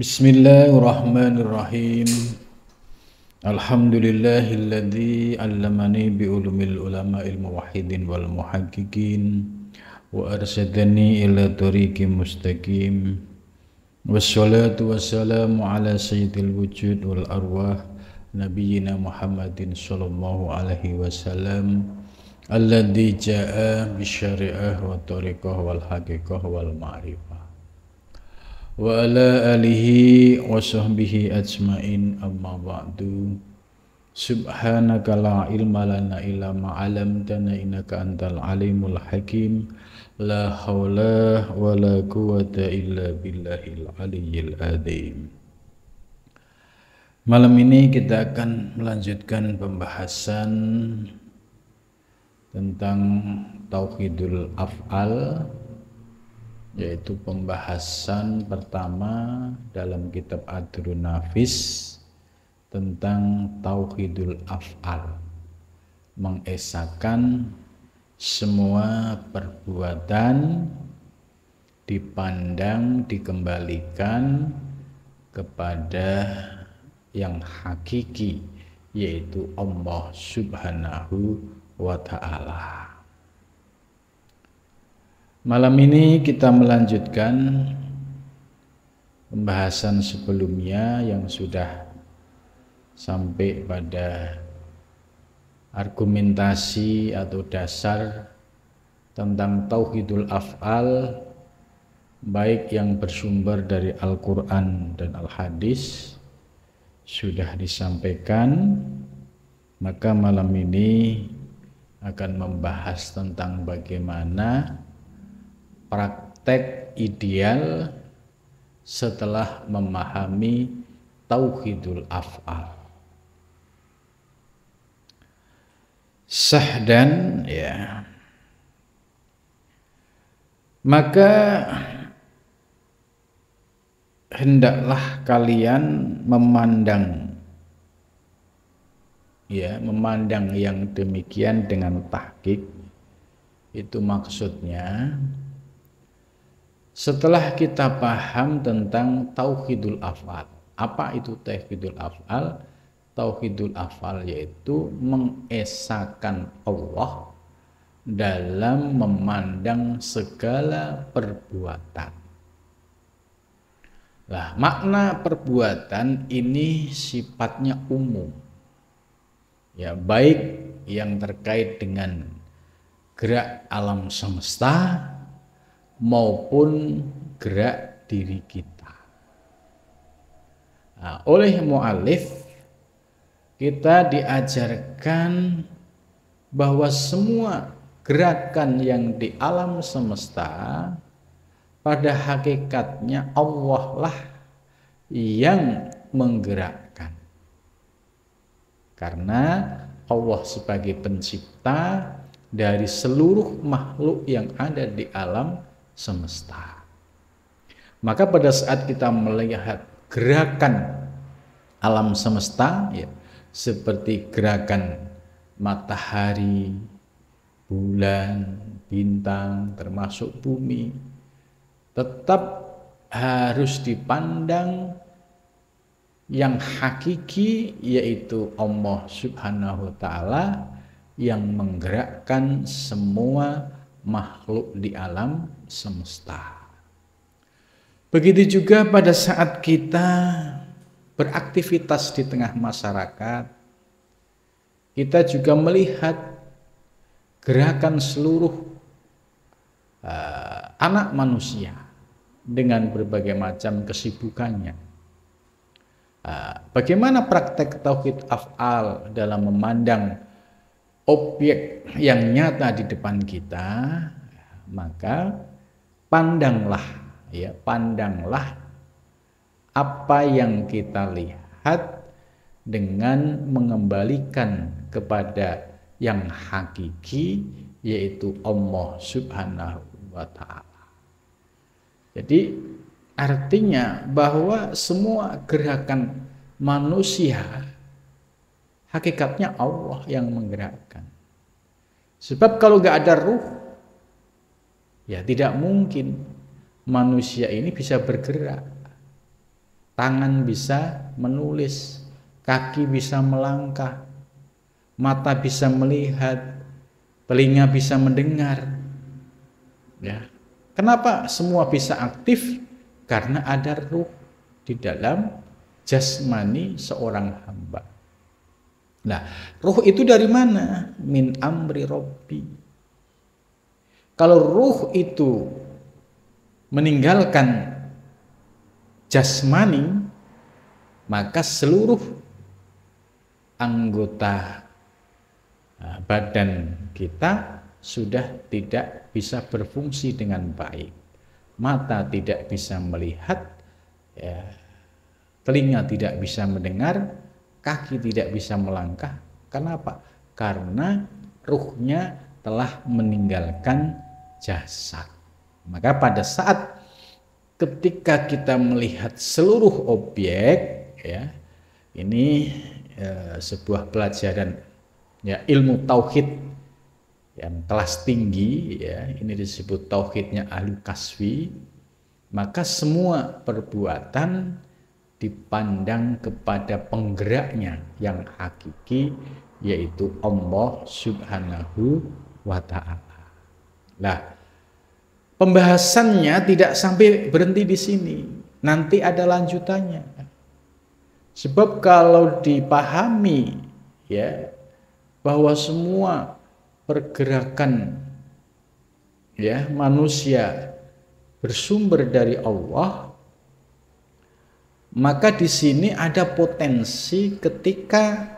Bismillahirrahmanirrahim. Alhamdulillahilladzi 'allamani bi ulumil ulama'il muwahhidin wal muhaqqiqin wa arsyadani ila thoriqim mustaqim. Wassalatu wassalamu ala sayyidil wujud wal arwah nabiyyina Muhammadin sallallahu alaihi wasallam alladzi jaa'a bisyari'ah wa thariqah wal haqiqah wal ma'rifah wa ala alihi wa sahbihi ajmain, amma ba'du. Subhanaka la ilma lana illa ma 'allamtana innaka antal alimul hakim. La haula wa la quwwata illa billahil aliyyil adzim. Malam ini kita akan melanjutkan pembahasan tentang tauhidul af'al, yaitu pembahasan pertama dalam kitab Adrun Nafis tentang tauhidul af'al, mengesahkan semua perbuatan dipandang, dikembalikan kepada yang hakiki, yaitu Allah Subhanahu wa ta'ala. Malam ini kita melanjutkan pembahasan sebelumnya yang sudah sampai pada argumentasi atau dasar tentang tauhidul af'al, baik yang bersumber dari Al-Quran dan Al-Hadis sudah disampaikan. Maka malam ini akan membahas tentang bagaimana praktek ideal setelah memahami tauhidul af'al. Sahdan, ya, maka hendaklah kalian memandang, ya, memandang yang demikian dengan tahqiq. Itu maksudnya setelah kita paham tentang tauhidul af'al. Apa itu tauhidul af'al? Tauhidul af'al yaitu mengesahkan Allah dalam memandang segala perbuatan. Nah, makna perbuatan ini sifatnya umum, ya, baik yang terkait dengan gerak alam semesta maupun gerak diri kita. Nah, oleh mu'alif kita diajarkan bahwa semua gerakan yang di alam semesta pada hakikatnya Allah lah yang menggerakkan, karena Allah sebagai pencipta dari seluruh makhluk yang ada di alam semesta. Maka pada saat kita melihat gerakan alam semesta, ya, seperti gerakan matahari, bulan, bintang, termasuk bumi, tetap harus dipandang yang hakiki, yaitu Allah Subhanahu wa ta'ala yang menggerakkan semua makhluk di alam semesta. Begitu juga pada saat kita beraktivitas di tengah masyarakat, kita juga melihat gerakan seluruh anak manusia dengan berbagai macam kesibukannya. Bagaimana praktek tauhid af'al dalam memandang objek yang nyata di depan kita? Maka pandanglah, ya, pandanglah apa yang kita lihat dengan mengembalikan kepada yang hakiki, yaitu Allah Subhanahu wa ta'ala. Jadi artinya bahwa semua gerakan manusia hakikatnya Allah yang menggerakkan. Sebab kalau nggak ada ruh, ya tidak mungkin manusia ini bisa bergerak. tangan bisa menulis, kaki bisa melangkah, mata bisa melihat, telinga bisa mendengar. Ya. Kenapa semua bisa aktif? Karena ada ruh di dalam jasmani seorang hamba. Nah, ruh itu dari mana? Min amri Robbi. Kalau ruh itu meninggalkan jasmani, maka seluruh anggota badan kita sudah tidak bisa berfungsi dengan baik. Mata tidak bisa melihat, ya, telinga tidak bisa mendengar, kaki tidak bisa melangkah. Kenapa? Karena ruhnya telah meninggalkan jasad. Maka pada saat ketika kita melihat seluruh objek, ya, ini sebuah pelajaran, ya, ilmu tauhid yang kelas tinggi, ya, ini disebut tauhidnya ahli kasfi. Maka semua perbuatan dipandang kepada penggeraknya yang hakiki, yaitu Allah Subhanahu wa ta'ala. Nah, pembahasannya tidak sampai berhenti di sini, nanti ada lanjutannya. Sebab kalau dipahami, ya, bahwa semua pergerakan, ya, manusia bersumber dari Allah, maka di sini ada potensi ketika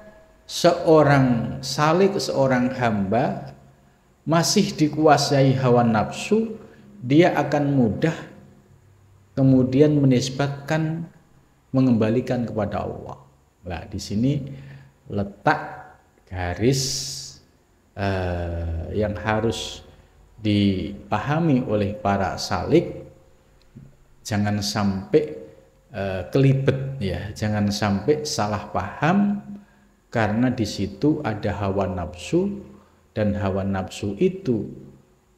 seorang salik, seorang hamba masih dikuasai hawa nafsu, dia akan mudah kemudian menisbatkan, mengembalikan kepada Allah. Nah, di sini letak garis yang harus dipahami oleh para salik. Jangan sampai kelibet, ya, jangan sampai salah paham, karena di situ ada hawa nafsu, dan hawa nafsu itu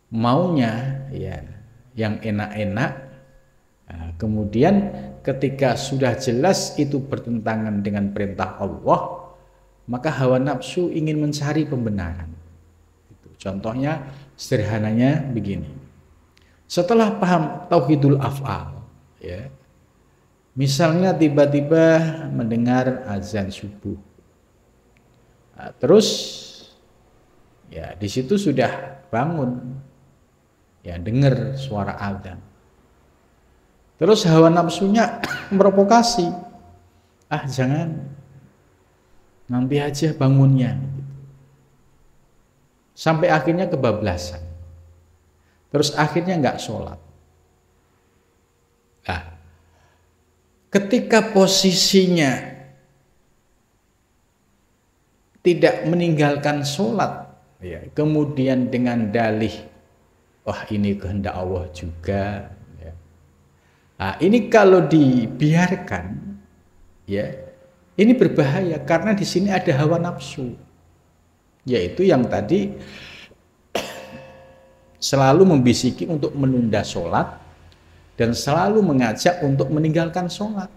maunya, ya, yang enak-enak. Nah, kemudian ketika sudah jelas itu bertentangan dengan perintah Allah, maka hawa nafsu ingin mencari pembenaran. Contohnya sederhananya begini. Setelah paham tauhidul af'al, ya, misalnya tiba-tiba mendengar azan subuh, nah, terus, ya, di situ sudah bangun, ya, dengar suara azan, terus hawa nafsunya memprovokasi, jangan, nanti aja bangunnya, sampai akhirnya kebablasan, terus akhirnya nggak sholat. Nah, ketika posisinya tidak meninggalkan sholat, ya, kemudian dengan dalih, wah, ini kehendak Allah juga, ya. Nah, ini kalau dibiarkan, ya, ini berbahaya, karena di sini ada hawa nafsu, yaitu yang tadi selalu membisiki untuk menunda sholat dan selalu mengajak untuk meninggalkan sholat.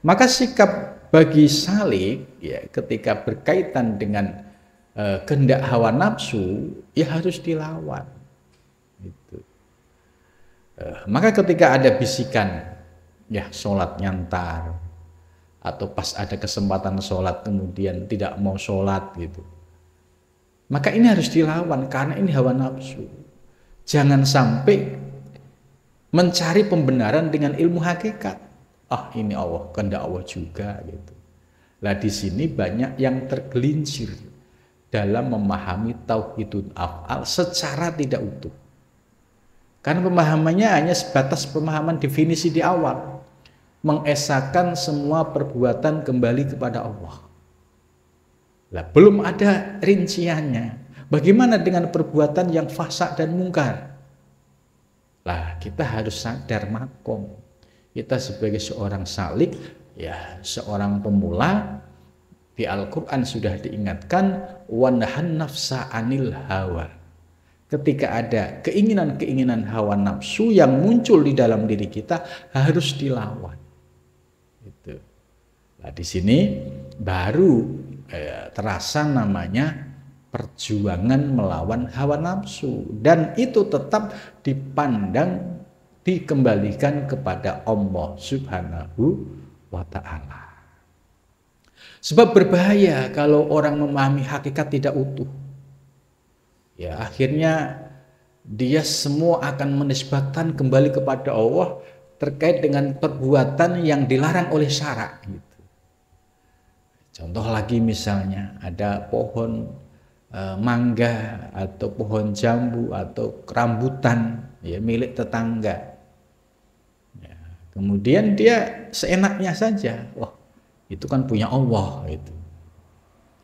Maka sikap bagi salik, ya, ketika berkaitan dengan kehendak hawa nafsu, ya, harus dilawan. Gitu. Maka ketika ada bisikan, ya, sholat nyantar, atau pas ada kesempatan sholat kemudian tidak mau sholat, gitu, maka ini harus dilawan, karena ini hawa nafsu. Jangan sampai mencari pembenaran dengan ilmu hakikat. Ini Allah, kehendak Allah juga, gitu. Lah, di sini banyak yang tergelincir dalam memahami tauhidul af'al secara tidak utuh. Karena pemahamannya hanya sebatas pemahaman definisi di awal, mengesahkan semua perbuatan kembali kepada Allah. Lah, belum ada rinciannya. Bagaimana dengan perbuatan yang fasik dan mungkar? Lah, kita harus sadar makom. Kita sebagai seorang salik, ya, seorang pemula, di Al-Quran sudah diingatkan, wanhan nafsa anil hawa. ketika ada keinginan-keinginan hawa nafsu yang muncul di dalam diri kita harus dilawan. Gitu. Nah, di sini baru terasa namanya perjuangan melawan hawa nafsu, dan itu tetap dipandang, dikembalikan kepada Allah Subhanahu wa ta'ala. Sebab berbahaya kalau orang memahami hakikat tidak utuh. Ya, akhirnya dia semua akan menisbatkan kembali kepada Allah terkait dengan perbuatan yang dilarang oleh syara gitu. Contoh lagi misalnya ada pohon mangga atau pohon jambu atau rambutan ya milik tetangga. Ya, kemudian dia seenaknya saja, wah itu kan punya Allah itu,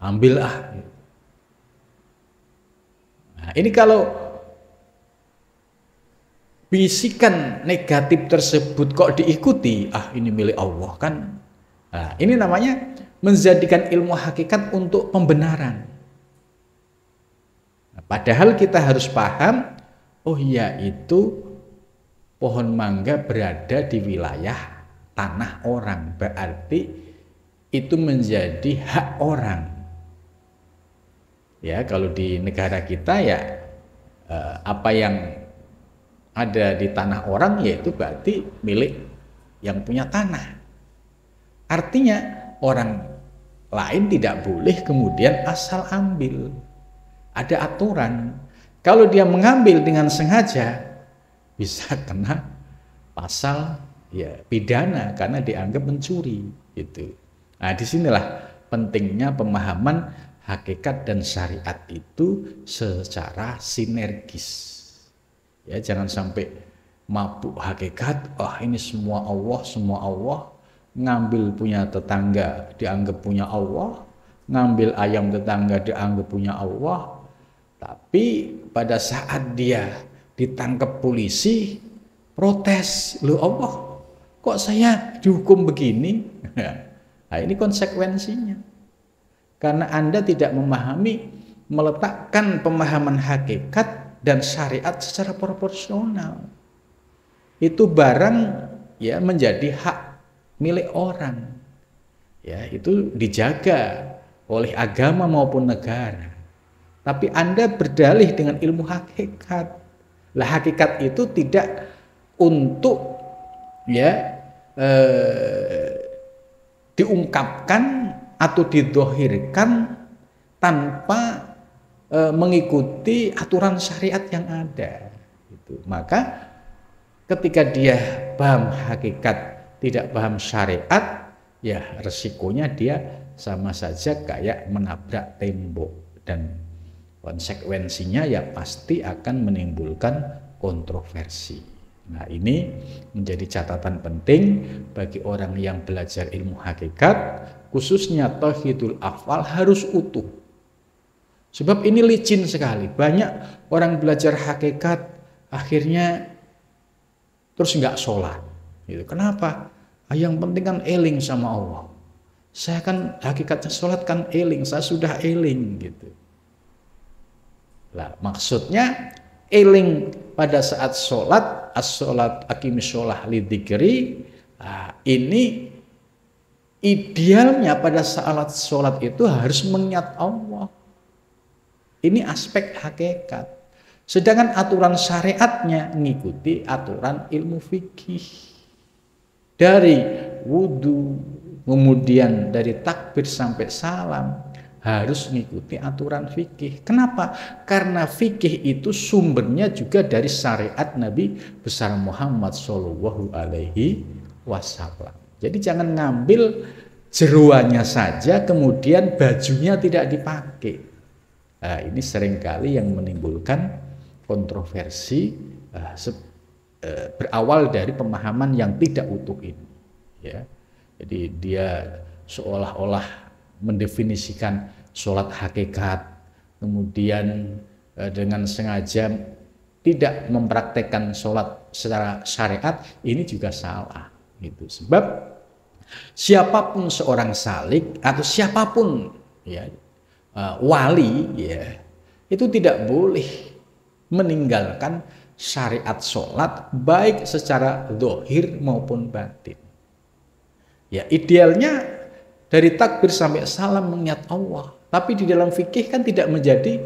ambil ah. Gitu. Nah, ini kalau bisikan negatif tersebut kok diikuti, ah ini milik Allah kan. Nah, ini namanya menjadikan ilmu hakikat untuk pembenaran. Nah, padahal kita harus paham, oh iya itu pohon mangga berada di wilayah tanah orang, berarti itu menjadi hak orang. Ya, kalau di negara kita ya apa yang ada di tanah orang yaitu berarti milik yang punya tanah. Artinya orang lain tidak boleh kemudian asal ambil. Ada aturan. Kalau dia mengambil dengan sengaja bisa kena pasal ya pidana karena dianggap mencuri gitu. Nah, disinilah pentingnya pemahaman hakikat dan syariat itu secara sinergis. Ya, jangan sampai mabuk hakikat, oh ini semua Allah, ngambil punya tetangga dianggap punya Allah, ngambil ayam tetangga dianggap punya Allah, tapi pada saat dia ditangkap polisi, protes, loh Allah, kok saya dihukum begini? Nah, ini konsekuensinya. Karena Anda tidak memahami, meletakkan pemahaman hakikat dan syariat secara proporsional. Itu barang ya menjadi hak milik orang. Ya, itu dijaga oleh agama maupun negara. Tapi Anda berdalih dengan ilmu hakikat. Lah hakikat itu tidak untuk ya diungkapkan atau didohirkan tanpa mengikuti aturan syariat yang ada. Gitu. Maka ketika dia paham hakikat, tidak paham syariat, ya resikonya dia sama saja kayak menabrak tembok, dan konsekuensinya ya pasti akan menimbulkan kontroversi. Nah, ini menjadi catatan penting bagi orang yang belajar ilmu hakikat, khususnya tauhidul afal harus utuh. Sebab ini licin sekali. Banyak orang belajar hakikat akhirnya terus nggak sholat. Gitu. Kenapa? Yang penting kan eling sama Allah. Saya kan hakikatnya sholat kan eling, saya sudah eling gitu. Lah maksudnya eling pada saat sholat, as-sholat aqimis sholah lidzikri. Nah, ini idealnya pada saat sholat itu harus mengingat Allah. Ini aspek hakikat. Sedangkan aturan syariatnya mengikuti aturan ilmu fikih. Dari wudhu, kemudian dari takbir sampai salam, harus mengikuti aturan fikih. Kenapa? Karena fikih itu sumbernya juga dari syariat Nabi besar Muhammad Shallallahu Alaihi Wasallam. Jadi jangan ngambil jeruannya saja, kemudian bajunya tidak dipakai. Nah, ini seringkali yang menimbulkan kontroversi berawal dari pemahaman yang tidak utuh ini. Ya, jadi dia seolah-olah mendefinisikan sholat hakikat, kemudian dengan sengaja tidak mempraktekkan sholat secara syariat, ini juga salah. Gitu. Sebab siapapun seorang salik atau siapapun ya wali ya itu tidak boleh meninggalkan syariat sholat baik secara zahir maupun batin. Ya, idealnya dari takbir sampai salam mengingat Allah, tapi di dalam fikih kan tidak menjadi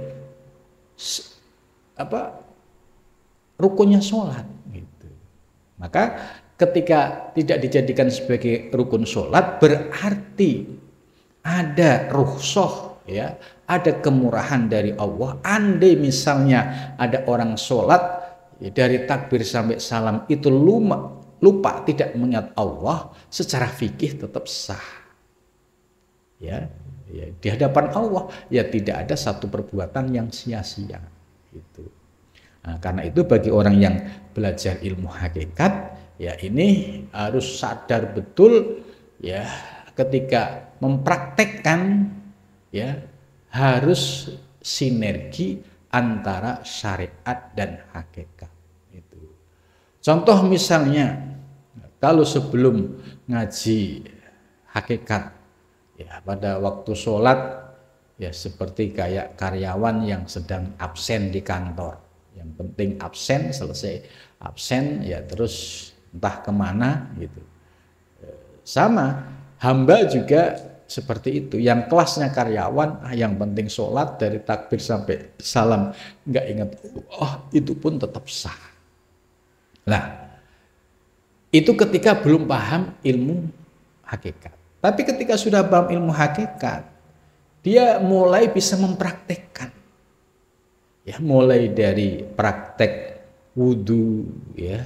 rukunnya sholat gitu. Maka ketika tidak dijadikan sebagai rukun sholat berarti ada rukhsah, ya, ada kemurahan dari Allah. Andai misalnya ada orang sholat ya, dari takbir sampai salam itu lupa tidak mengingat Allah, secara fikih tetap sah. Ya, di hadapan Allah ya tidak ada satu perbuatan yang sia-sia gitu. Nah, karena itu bagi orang yang belajar ilmu hakikat ya ini harus sadar betul ya ketika mempraktekkan ya harus sinergi antara syariat dan hakikat itu. Contoh misalnya kalau sebelum ngaji hakikat ya pada waktu sholat ya seperti kayak karyawan yang sedang absen di kantor, yang penting absen, selesai absen ya terus entah kemana gitu. Sama hamba juga seperti itu, yang kelasnya karyawan yang penting sholat dari takbir sampai salam nggak ingat itu pun tetap sah. Nah itu ketika belum paham ilmu hakikat. Tapi ketika sudah paham ilmu hakikat, dia mulai bisa mempraktekkan. Ya, mulai dari praktek wudhu, ya,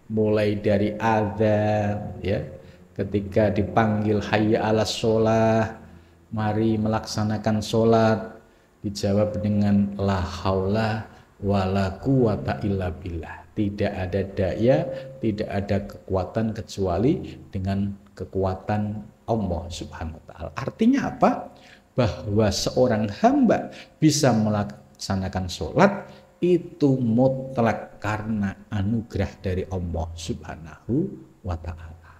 mulai dari adzan, ya, ketika dipanggil hayya 'alas sholah, mari melaksanakan sholat, dijawab dengan la haula wala quwata illa billah. Tidak ada daya, tidak ada kekuatan kecuali dengan kekuatan Allah Subhanahu wa taala. Artinya apa? Bahwa seorang hamba bisa melaksanakan sholat itu mutlak karena anugerah dari Allah Subhanahu wa taala.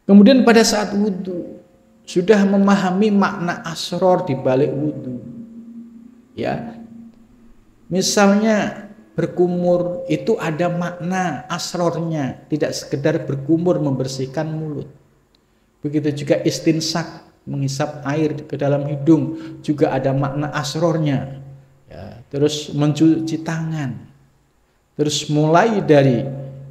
Kemudian pada saat wudhu sudah memahami makna asror di balik wudhu. Ya, misalnya berkumur itu ada makna asrornya, tidak sekedar berkumur membersihkan mulut. Begitu juga istinsak, menghisap air ke dalam hidung, juga ada makna asrornya. Ya, terus mencuci tangan, terus mulai dari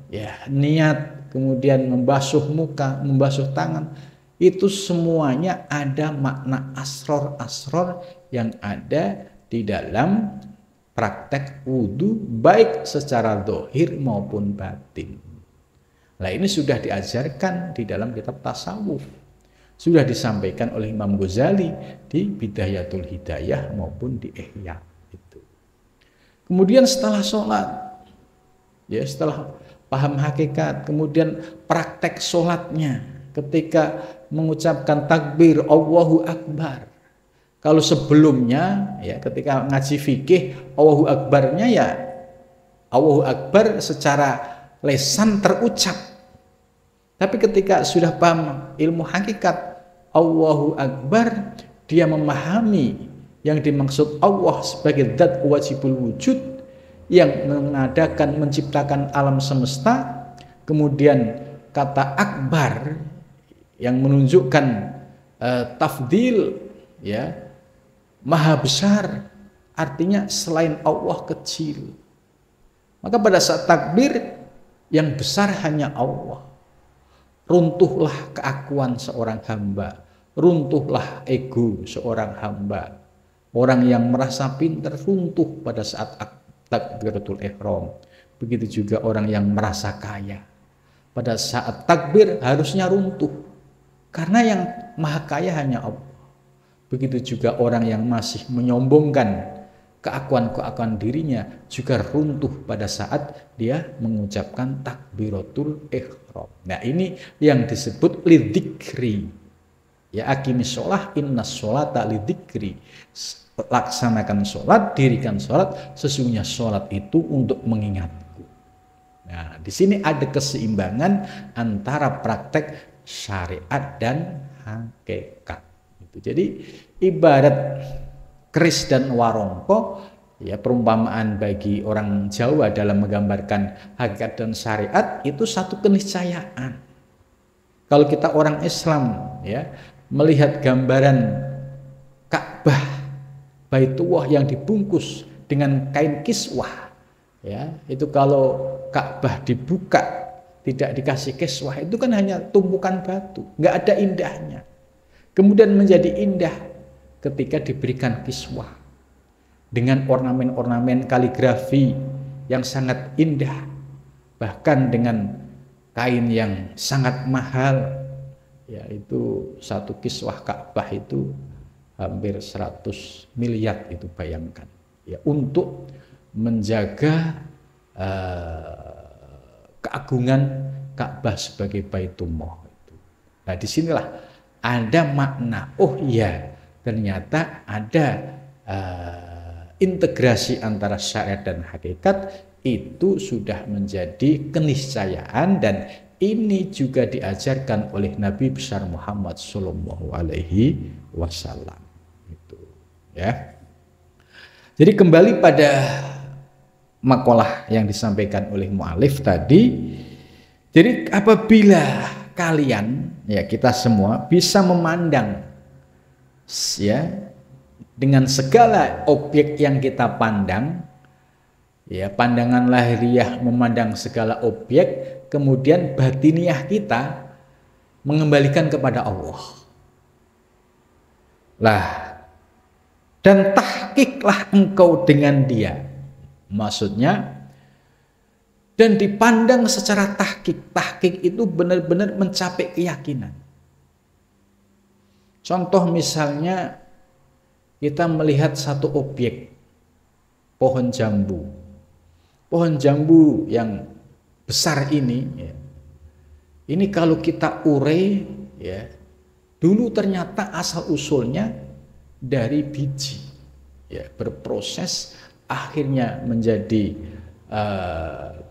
ya niat, kemudian membasuh muka, membasuh tangan, itu semuanya ada makna asror-asror yang ada di dalam praktek wudhu baik secara zahir maupun batin. Nah ini sudah diajarkan di dalam kitab tasawuf, sudah disampaikan oleh Imam Ghazali di Bidayatul Hidayah maupun di Ihya itu. Kemudian setelah sholat, ya setelah paham hakikat, kemudian praktek sholatnya ketika mengucapkan takbir Allahu Akbar. Kalau sebelumnya ya ketika ngaji fikih Allahu Akbarnya ya Allahu Akbar secara lesan terucap. Tapi ketika sudah paham ilmu hakikat Allahu Akbar, dia memahami yang dimaksud Allah sebagai zat wajibul wujud yang mengadakan, menciptakan alam semesta. Kemudian kata akbar yang menunjukkan tafdil, ya, maha besar, artinya selain Allah kecil. Maka pada saat takbir yang besar hanya Allah. Runtuhlah keakuan seorang hamba, runtuhlah ego seorang hamba. Orang yang merasa pintar runtuh pada saat takbiratul ihram. Begitu juga orang yang merasa kaya. Pada saat takbir harusnya runtuh. Karena yang maha kaya hanya Allah. Begitu juga orang yang masih menyombongkan keakuan-keakuan dirinya juga runtuh pada saat dia mengucapkan takbiratul ihram. Nah ini yang disebut lidzikri. Ya aqimis sholah innas sholata lidzikri. Laksanakan sholat, dirikan sholat, sesungguhnya sholat itu untuk mengingatku. Nah di sini ada keseimbangan antara praktek syariat dan hakikat. Jadi ibarat keris dan warongko Ya, perumpamaan bagi orang Jawa dalam menggambarkan hakikat dan syariat itu satu keniscayaan. Kalau kita orang Islam ya melihat gambaran Ka'bah Baitullah yang dibungkus dengan kain kiswah, ya itu kalau Ka'bah dibuka tidak dikasih kiswah itu kan hanya tumpukan batu, nggak ada indahnya. Kemudian menjadi indah ketika diberikan kiswah dengan ornamen-ornamen kaligrafi yang sangat indah, bahkan dengan kain yang sangat mahal, yaitu satu kiswah Ka'bah itu hampir 100 miliar itu, bayangkan ya, untuk menjaga keagungan Ka'bah sebagai Baitullah itu. Nah, disinilah ada makna, oh iya ternyata ada integrasi antara syariat dan hakikat itu sudah menjadi keniscayaan, dan ini juga diajarkan oleh Nabi besar Muhammad Sallallahu Alaihi Wasallam. Itu, ya. Jadi kembali pada makalah yang disampaikan oleh mu'alif tadi. Jadi apabila kalian, ya kita semua bisa memandang, ya, dengan segala objek yang kita pandang, ya pandangan lahiriah memandang segala objek, kemudian batiniah kita mengembalikan kepada Allah. Lah, dan tahkiklah engkau dengan dia. Maksudnya, dan dipandang secara tahkik. Tahkik itu benar-benar mencapai keyakinan. Contoh misalnya, kita melihat satu objek, pohon jambu. Pohon jambu yang besar ini, ya, ini kalau kita urai, ya, dulu ternyata asal usulnya dari biji, ya, berproses akhirnya menjadi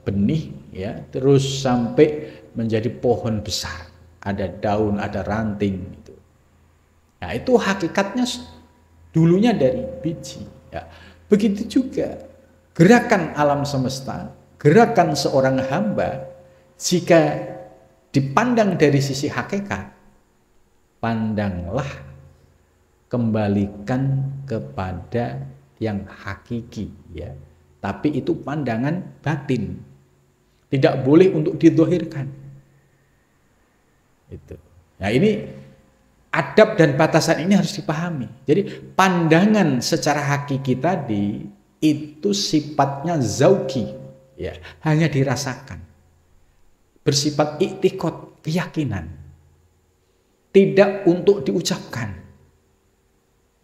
benih, ya, terus sampai menjadi pohon besar, ada daun, ada ranting, gitu. Nah, itu hakikatnya dulunya dari biji, ya. Begitu juga gerakan alam semesta, gerakan seorang hamba, jika dipandang dari sisi hakikat, pandanglah, kembalikan kepada yang hakiki, ya. Tapi itu pandangan batin, tidak boleh untuk didohirkan. Itu. Nah, ini adab dan batasan ini harus dipahami. Jadi pandangan secara hakiki tadi itu sifatnya zauki, ya, hanya dirasakan. Bersifat iktikad, keyakinan. Tidak untuk diucapkan.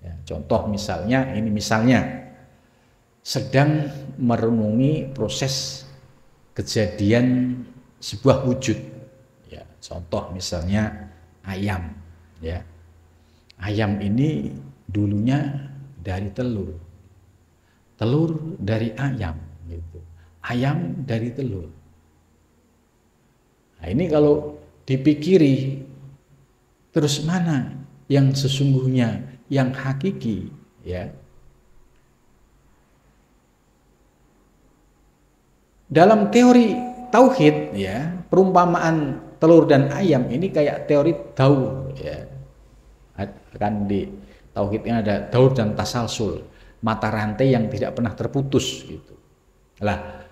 Ya, contoh misalnya, ini misalnya sedang merenungi proses kejadian sebuah wujud. Ya, contoh misalnya ayam. Ya, ayam ini dulunya dari telur, telur dari ayam, gitu. Ayam dari telur. Nah, ini kalau dipikiri, terus mana yang sesungguhnya, yang hakiki, ya? Dalam teori tauhid, ya, perumpamaan telur dan ayam ini kayak teori daur, ya. Kan di tauhidnya ada daur dan tasalsul, mata rantai yang tidak pernah terputus, gitu. Lah,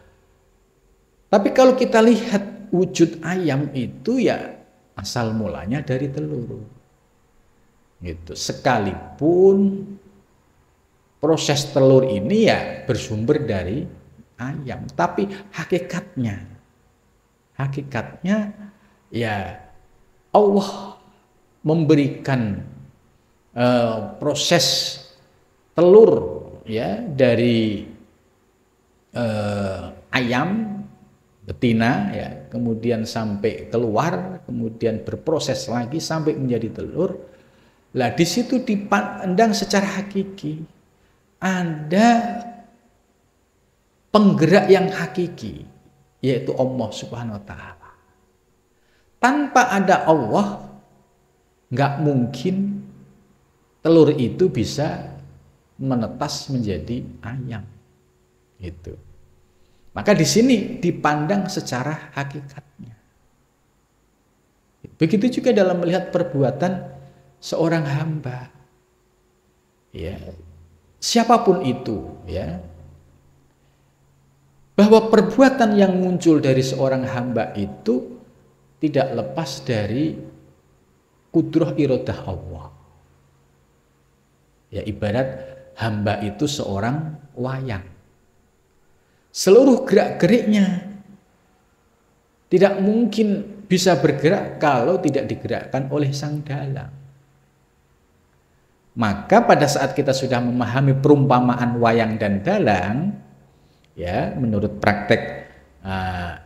tapi kalau kita lihat wujud ayam itu, ya asal mulanya dari telur, gitu. Sekalipun proses telur ini ya bersumber dari ayam, tapi hakikatnya ya Allah memberikan proses telur, ya, dari ayam betina, ya, kemudian sampai keluar, kemudian berproses lagi sampai menjadi telur. Lah, di situ dipandang secara hakiki, ada penggerak yang hakiki, yaitu Allah Subhanahu wa Ta'ala. Tanpa ada Allah, nggak mungkin telur itu bisa menetas menjadi ayam. Itu. Maka di sini dipandang secara hakikatnya. Begitu juga dalam melihat perbuatan seorang hamba. Ya, siapapun itu, ya. Bahwa perbuatan yang muncul dari seorang hamba itu tidak lepas dari kudrah iradah Allah. Ya, ibarat hamba itu seorang wayang. Seluruh gerak-geriknya tidak mungkin bisa bergerak kalau tidak digerakkan oleh Sang Dalang. Maka pada saat kita sudah memahami perumpamaan wayang dan dalang, ya, menurut praktek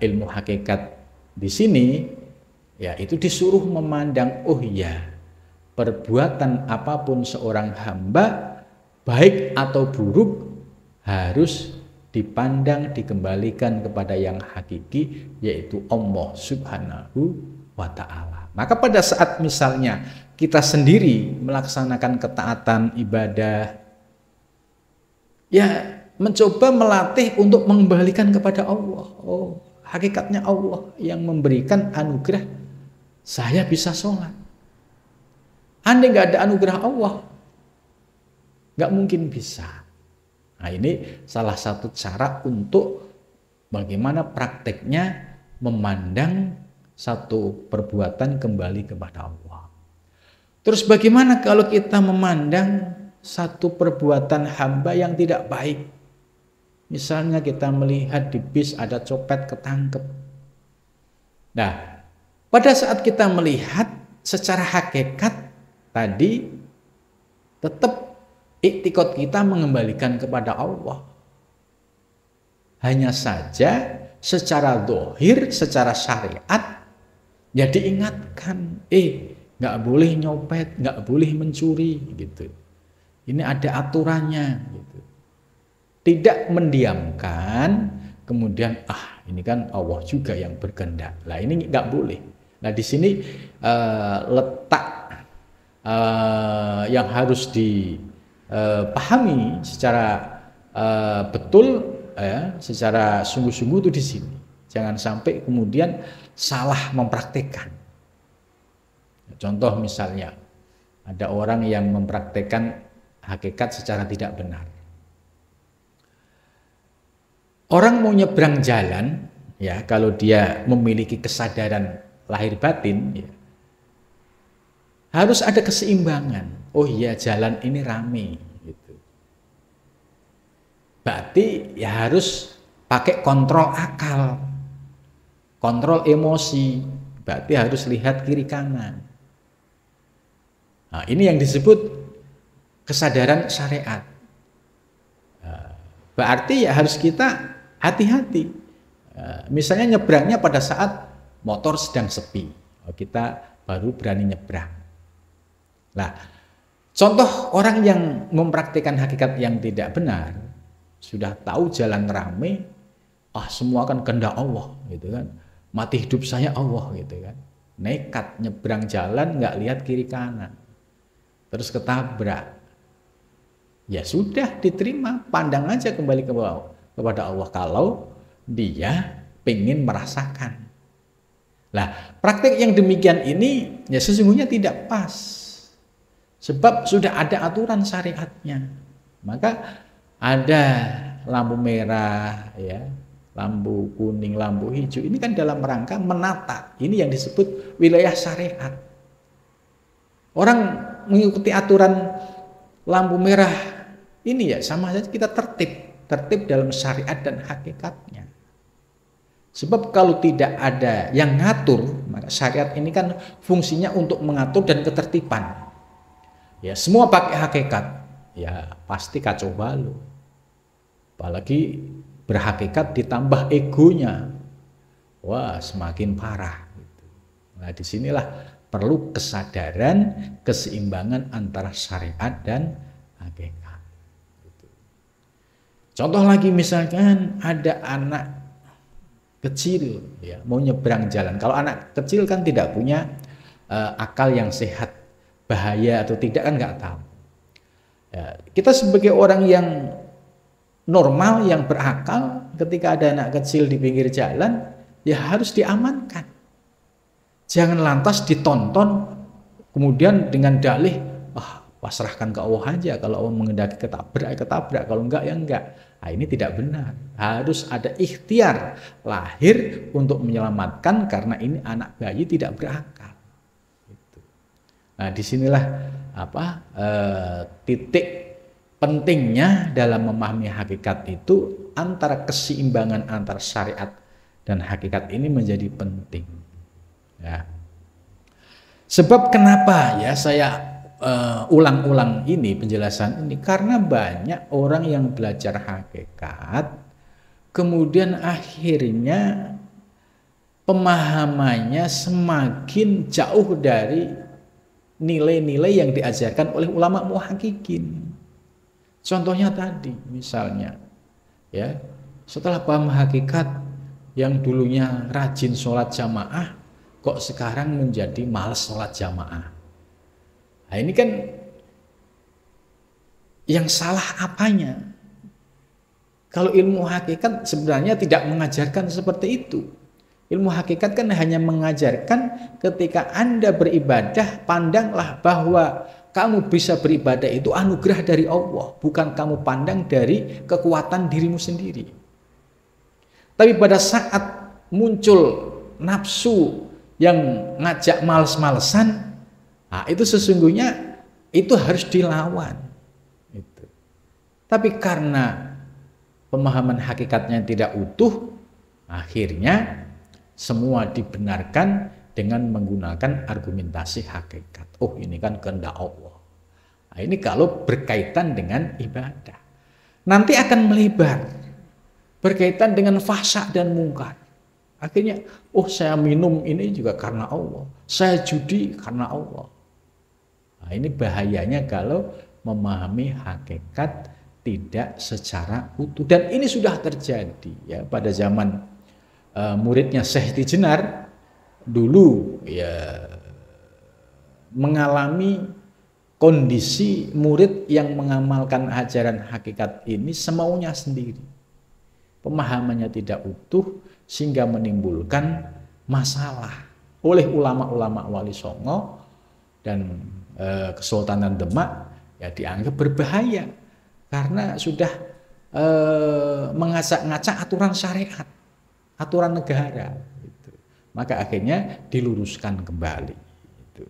ilmu hakikat di sini, ya, itu disuruh memandang, oh iya, perbuatan apapun seorang hamba, baik atau buruk, harus dipandang, dikembalikan kepada yang hakiki, yaitu Allah Subhanahu wa Ta'ala. Maka pada saat misalnya kita sendiri melaksanakan ketaatan ibadah, ya, mencoba melatih untuk mengembalikan kepada Allah. Oh, hakikatnya Allah yang memberikan anugerah saya bisa sholat. Andai nggak ada anugerah Allah, nggak mungkin bisa. Nah, ini salah satu cara untuk bagaimana prakteknya memandang satu perbuatan kembali kepada Allah. Terus bagaimana kalau kita memandang satu perbuatan hamba yang tidak baik? Misalnya kita melihat di bis ada copet ketangkep. Nah, pada saat kita melihat secara hakikat tadi, tetap iktikad kita mengembalikan kepada Allah. Hanya saja secara zahir, secara syariat, ya diingatkan, nggak boleh nyopet, nggak boleh mencuri, gitu. Ini ada aturannya, gitu. Tidak mendiamkan, kemudian ini kan Allah juga yang berkehendak. Lah ini nggak boleh. Nah di sini letak yang harus dipahami secara betul, ya, secara sungguh-sungguh itu di sini. Jangan sampai kemudian salah mempraktekkan. Contoh misalnya ada orang yang mempraktekkan hakikat secara tidak benar. Orang mau nyebrang jalan, ya, kalau dia memiliki kesadaran lahir batin, ya, harus ada keseimbangan. Oh iya, jalan ini rame, gitu. Berarti ya harus pakai kontrol akal, kontrol emosi. Berarti harus lihat kiri kanan. Nah, ini yang disebut kesadaran syariat. Berarti ya harus kita hati-hati. Misalnya nyebrangnya pada saat motor sedang sepi, kita baru berani nyebrang. Nah, contoh orang yang mempraktikkan hakikat yang tidak benar, sudah tahu jalan rame, semua kan kehendak Allah, gitu kan. Mati hidup saya Allah, gitu kan. Nekat nyebrang jalan, nggak lihat kiri kanan, terus ketabrak. Ya sudah, diterima, pandang aja kembali kepada Allah kalau dia pengen merasakan. Nah, praktek yang demikian ini ya sesungguhnya tidak pas. Sebab sudah ada aturan syariatnya. Maka ada lampu merah, ya, lampu kuning, lampu hijau. Ini kan dalam rangka menata. Ini yang disebut wilayah syariat. Orang mengikuti aturan lampu merah ini ya sama saja kita tertib dalam syariat dan hakikatnya. Sebab kalau tidak ada yang ngatur, maka syariat ini kan fungsinya untuk mengatur dan ketertiban. Ya, semua pakai hakikat, ya pasti kacau balau. Apalagi berhakikat ditambah egonya, wah semakin parah. Nah disinilah perlu kesadaran, keseimbangan antara syariat dan hakikat. Contoh lagi misalkan ada anak kecil, ya, mau nyebrang jalan. Kalau anak kecil kan tidak punya akal yang sehat, bahaya atau tidak kan nggak tahu. Ya, kita sebagai orang yang normal yang berakal ketika ada anak kecil di pinggir jalan ya harus diamankan. Jangan lantas ditonton kemudian dengan dalih pasrahkan ke Allah aja, kalau Allah mengendaki ketabrak, kalau enggak ya enggak. Nah, ini tidak benar. Harus ada ikhtiar lahir untuk menyelamatkan karena ini anak bayi tidak berakal. Gitu. Nah, disinilah titik pentingnya dalam memahami hakikat itu, antara keseimbangan antar syariat dan hakikat ini menjadi penting. Ya. Sebab kenapa ya saya ulang-ulang ini penjelasan ini, karena banyak orang yang belajar hakikat kemudian akhirnya pemahamannya semakin jauh dari nilai-nilai yang diajarkan oleh ulama muhaqqiqin. Contohnya tadi misalnya ya, setelah paham hakikat yang dulunya rajin sholat jamaah kok sekarang menjadi malas sholat jamaah. Nah, ini kan yang salah apanya? Kalau ilmu hakikat sebenarnya tidak mengajarkan seperti itu. Ilmu hakikat kan hanya mengajarkan ketika Anda beribadah, pandanglah bahwa kamu bisa beribadah itu anugerah dari Allah, bukan kamu pandang dari kekuatan dirimu sendiri. Tapi pada saat muncul nafsu yang ngajak males-malesan, nah, itu sesungguhnya itu harus dilawan. Itu. Tapi karena pemahaman hakikatnya tidak utuh, akhirnya semua dibenarkan dengan menggunakan argumentasi hakikat. Oh, ini kan kehendak Allah. Nah, ini kalau berkaitan dengan ibadah. Nanti akan melebar. Berkaitan dengan fahsya dan mungkar. Akhirnya, oh saya minum ini juga karena Allah. Saya judi karena Allah. Nah, ini bahayanya kalau memahami hakikat tidak secara utuh. Dan ini sudah terjadi ya pada zaman muridnya Syekh Tijenar dulu ya mengalami kondisi murid yang mengamalkan ajaran hakikat ini semaunya sendiri. Pemahamannya tidak utuh sehingga menimbulkan masalah oleh ulama-ulama Wali Songo dan Kesultanan Demak ya dianggap berbahaya karena sudah mengacak-ngacak aturan syariat, aturan negara. Gitu. Maka akhirnya diluruskan kembali. Gitu.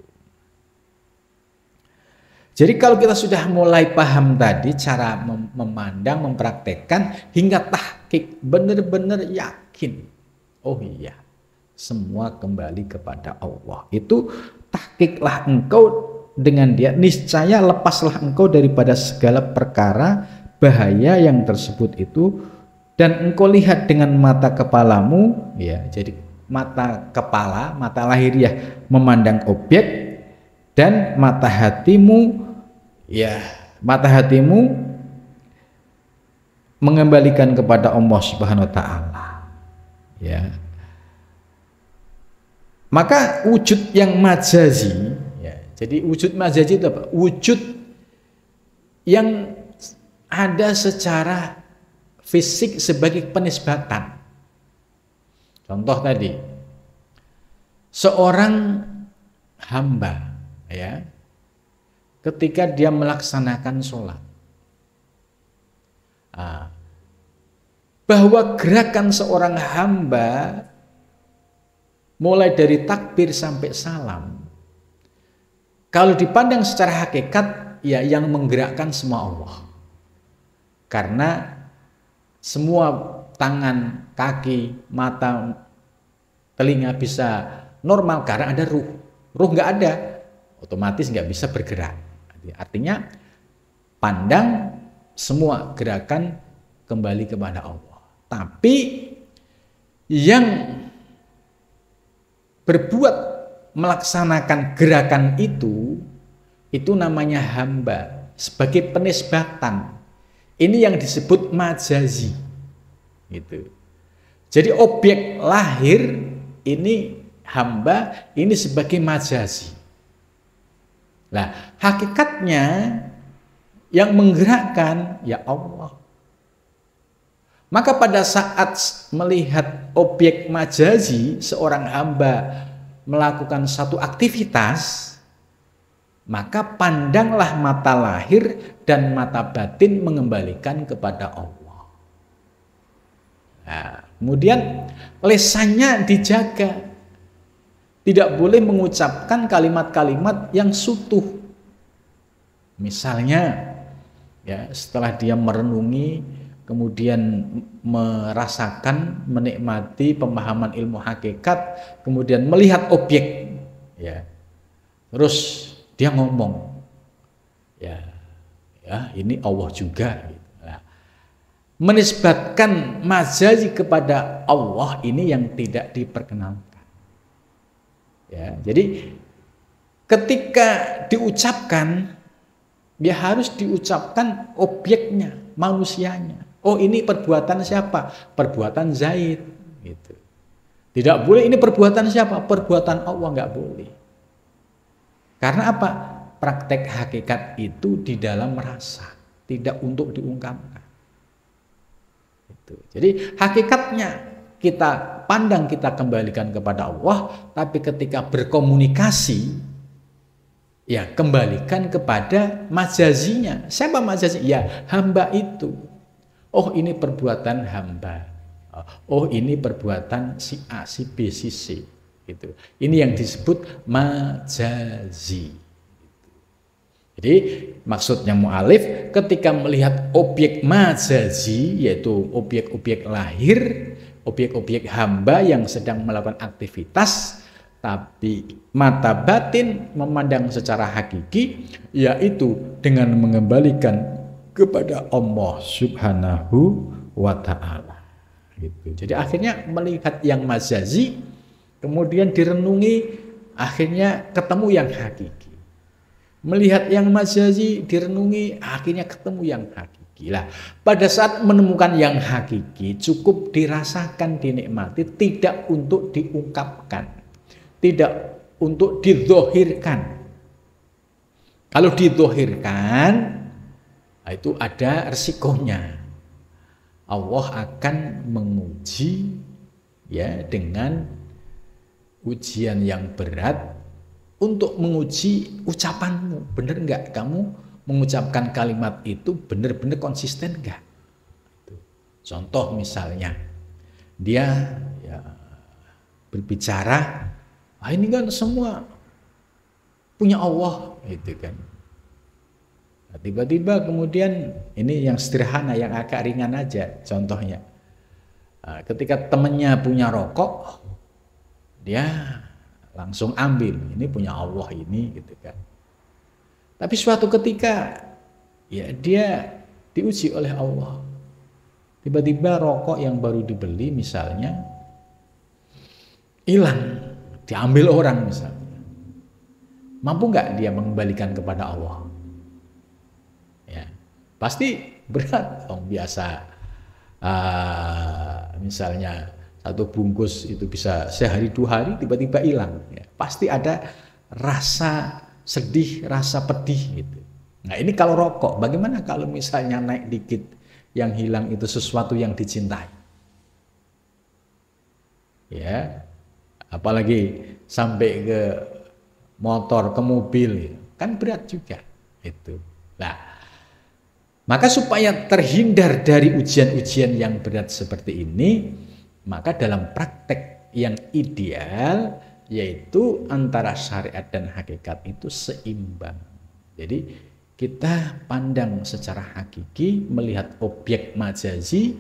Jadi kalau kita sudah mulai paham tadi cara memandang, mempraktekkan hingga tahqiq, benar-benar yakin, oh iya, semua kembali kepada Allah. Itu tahqiqlah engkau dengan dia, niscaya lepaslah engkau daripada segala perkara bahaya yang tersebut itu, dan engkau lihat dengan mata kepalamu, ya. Jadi mata kepala, mata lahiriah memandang objek, dan mata hatimu, ya, mata hatimu mengembalikan kepada Allah Subhanahu wa taala. Ya. Maka wujud yang majazi, ya. Jadi wujud majazi itu apa? Wujud yang ada secara fisik sebagai penisbatan. Contoh tadi, seorang hamba, ya, ketika dia melaksanakan sholat, bahwa gerakan seorang hamba mulai dari takbir sampai salam, kalau dipandang secara hakikat, ya yang menggerakkan semua Allah. Karena semua tangan, kaki, mata, telinga bisa normal karena ada ruh. Ruh nggak ada, otomatis nggak bisa bergerak. Artinya pandang semua gerakan kembali kepada Allah. Tapi yang berbuat melaksanakan gerakan itu namanya hamba sebagai penisbatan. Ini yang disebut majazi. Gitu. Jadi objek lahir ini hamba ini sebagai majazi. Nah, hakikatnya yang menggerakkan ya Allah. Maka pada saat melihat objek majazi, seorang hamba melakukan satu aktivitas, maka pandanglah mata lahir dan mata batin mengembalikan kepada Allah. Nah, kemudian lesannya dijaga, tidak boleh mengucapkan kalimat-kalimat yang sutuh. Misalnya, ya, setelah dia merenungi, kemudian merasakan, menikmati pemahaman ilmu hakikat, kemudian melihat objek, ya, terus dia ngomong, ya ini Allah juga. Nah, menisbatkan majazi kepada Allah ini yang tidak diperkenankan. Ya, jadi ketika diucapkan, dia harus diucapkan objeknya, manusianya. Oh, ini perbuatan siapa? Perbuatan Zaid. Gitu. Tidak boleh ini perbuatan siapa? Perbuatan Allah, nggak boleh. Karena apa? Praktek hakikat itu di dalam rasa, tidak untuk diungkapkan. Gitu. Jadi hakikatnya kita pandang, kita kembalikan kepada Allah, tapi ketika berkomunikasi, ya kembalikan kepada majazinya. Siapa majazi? Ya hamba itu. Oh, ini perbuatan hamba. Oh, ini perbuatan si A, si B, si C. Gitu. Ini yang disebut majazi. Jadi maksudnya mu'alif ketika melihat objek majazi, yaitu objek-objek lahir, objek-objek hamba yang sedang melakukan aktivitas, tapi mata batin memandang secara hakiki, yaitu dengan mengembalikan kepada Allah Subhanahu wa ta'ala. Gitu. Jadi akhirnya melihat yang majazi, kemudian direnungi, akhirnya ketemu yang hakiki. Melihat yang majazi, direnungi, akhirnya ketemu yang hakiki. Lah, pada saat menemukan yang hakiki, cukup dirasakan, dinikmati, tidak untuk diungkapkan, tidak untuk didzohirkan. Kalau didzohirkan, itu ada resikonya. Allah akan menguji, ya, dengan ujian yang berat untuk menguji ucapanmu. Benar enggak kamu mengucapkan kalimat itu, benar-benar konsisten enggak? Contoh misalnya, dia ya, berbicara, ini kan semua punya Allah, gitu kan. Tiba-tiba kemudian, ini yang sederhana, yang agak ringan aja contohnya. Ketika temennya punya rokok, dia langsung ambil, ini punya Allah ini, gitu kan. Tapi suatu ketika, ya dia diuji oleh Allah. Tiba-tiba rokok yang baru dibeli misalnya hilang, diambil orang misalnya. Mampu nggak dia mengembalikan kepada Allah? Ya, pasti berat. Biasa misalnya satu bungkus itu bisa sehari 2 hari tiba-tiba hilang. Ya, pasti ada rasa sedih, rasa pedih gitu. Nah ini kalau rokok, bagaimana kalau misalnya naik dikit, yang hilang itu sesuatu yang dicintai? Ya, apalagi sampai ke motor, ke mobil, kan berat juga itu. Nah, maka supaya terhindar dari ujian-ujian yang berat seperti ini, maka dalam praktek yang ideal yaitu antara syariat dan hakikat itu seimbang. Jadi kita pandang secara hakiki, melihat objek majazi,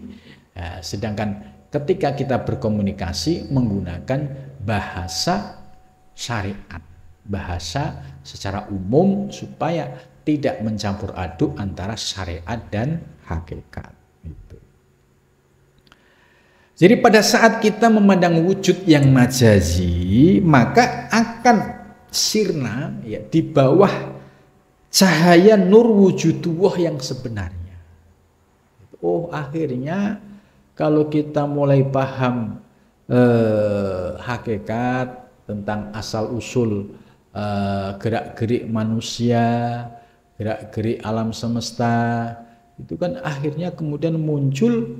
sedangkan ketika kita berkomunikasi menggunakan bahasa syariat, bahasa secara umum supaya tidak mencampur aduk antara syariat dan hakikat. Jadi pada saat kita memandang wujud yang majazi, maka akan sirna, ya, di bawah cahaya nur wujudullah yang sebenarnya. Oh, akhirnya kalau kita mulai paham hakikat tentang asal usul gerak-gerik manusia, gerak-gerik alam semesta, itu kan akhirnya kemudian muncul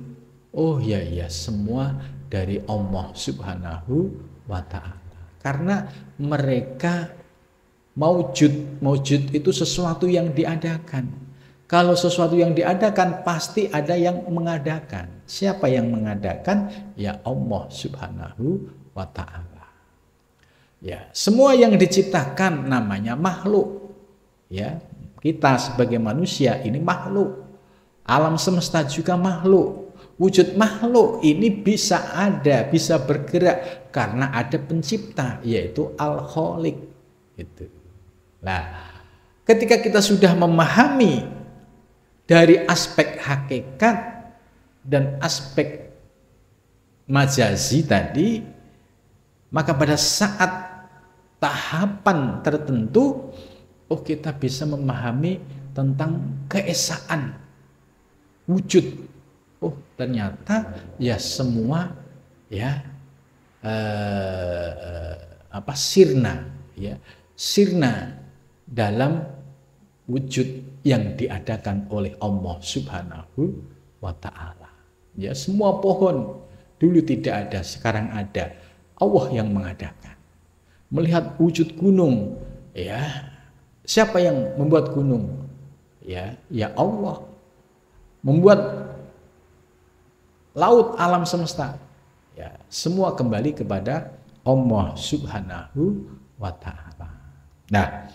Oh ya ya, semua dari Allah Subhanahu wa ta'ala. Karena mereka maujud. Maujud itu sesuatu yang diadakan. Kalau sesuatu yang diadakan pasti ada yang mengadakan. Siapa yang mengadakan? Ya Allah Subhanahu wa ta'ala. Ya, semua yang diciptakan namanya makhluk. Ya, kita sebagai manusia ini makhluk. Alam semesta juga makhluk. Wujud makhluk ini bisa ada, bisa bergerak karena ada pencipta, yaitu Al-Khaliq. Gitu. Nah, ketika kita sudah memahami dari aspek hakikat dan aspek majazi tadi, maka pada saat tahapan tertentu, oh kita bisa memahami tentang keesaan wujud. Oh ternyata ya semua ya sirna, ya sirna dalam wujud yang diadakan oleh Allah Subhanahu wa ta'ala. Ya, semua pohon dulu tidak ada, sekarang ada. Allah yang mengadakan. Melihat wujud gunung, ya siapa yang membuat gunung? Ya Allah. Membuat laut, alam semesta, ya semua kembali kepada Allah Subhanahu wa ta'ala. Nah,